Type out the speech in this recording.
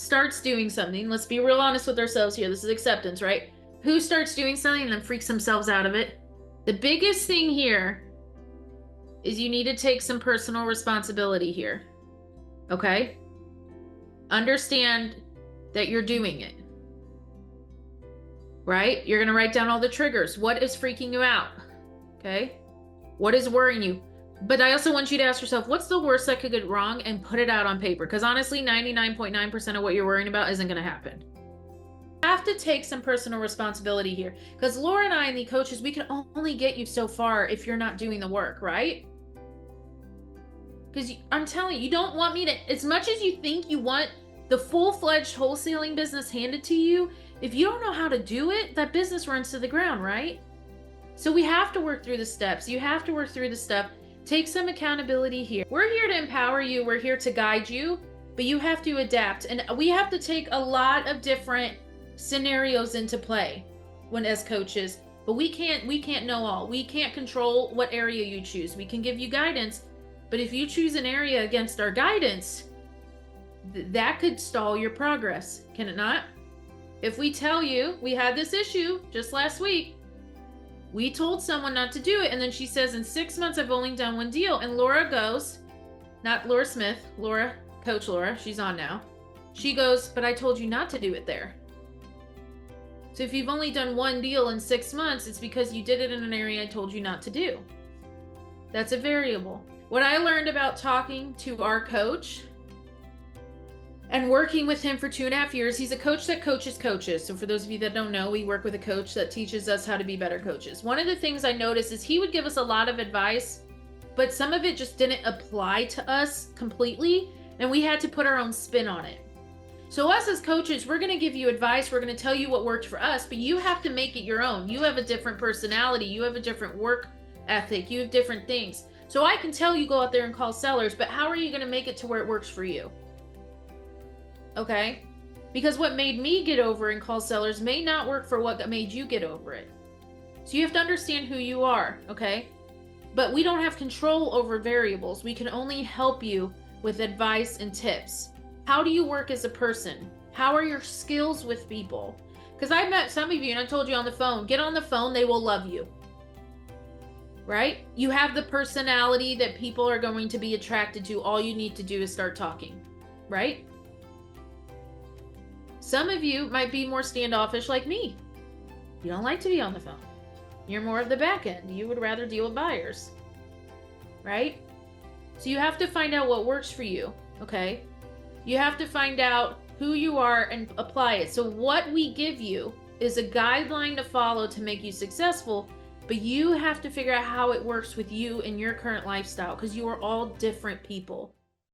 starts doing something, let's be real honest with ourselves here. This is acceptance, right? Who starts doing something and then freaks themselves out of it? The biggest thing here is you need to take some personal responsibility here. Okay? Understand that you're doing it. Right? You're going to write down all the triggers. What is freaking you out? Okay? What is worrying you? But I also want you to ask yourself, what's the worst that could get wrong, and put it out on paper. Because honestly, 99.9% of what you're worrying about isn't going to happen. You have to take some personal responsibility here. Because Laura and I and the coaches, we can only get you so far if you're not doing the work, right? Because I'm telling you, you don't want me to, as much as you think you want the full-fledged wholesaling business handed to you, if you don't know how to do it, that business runs to the ground, right? So we have to work through the steps. You have to work through the stuff. Take some accountability here. We're here to empower you. We're here to guide you, but you have to adapt. And we have to take a lot of different scenarios into play when as coaches, but we can't know all. We can't control what area you choose. We can give you guidance, but if you choose an area against our guidance, that could stall your progress, can it not? If we tell you, we had this issue just last week, we told someone not to do it, and then she says, in 6 months, I've only done one deal. And Laura goes, not Laura Smith, Laura, Coach Laura, she's on now. She goes, but I told you not to do it there. So if you've only done one deal in 6 months, it's because you did it in an area I told you not to do. That's a variable. What I learned about talking to our coach and working with him for 2.5 years, he's a coach that coaches coaches. So for those of you that don't know, we work with a coach that teaches us how to be better coaches. One of the things I noticed is he would give us a lot of advice, but some of it just didn't apply to us completely, and we had to put our own spin on it. So us as coaches, we're going to give you advice. We're going to tell you what worked for us, but you have to make it your own. You have a different personality. You have a different work ethic. You have different things. So I can tell you go out there and call sellers, but how are you going to make it to where it works for you? Okay? Because what made me get over and call sellers may not work for what made you get over it. So you have to understand who you are, okay? But we don't have control over variables. We can only help you with advice and tips. How do you work as a person? How are your skills with people? Because I've met some of you, and I told you on the phone, get on the phone, they will love you. Right? You have the personality that people are going to be attracted to. All you need to do is start talking. Right? Some of you might be more standoffish like me. You don't like to be on the phone. You're more of the back end. You would rather deal with buyers. Right? So you have to find out what works for you. Okay? You have to find out who you are and apply it. So what we give you is a guideline to follow to make you successful, but you have to figure out how it works with you in your current lifestyle, because you are all different people.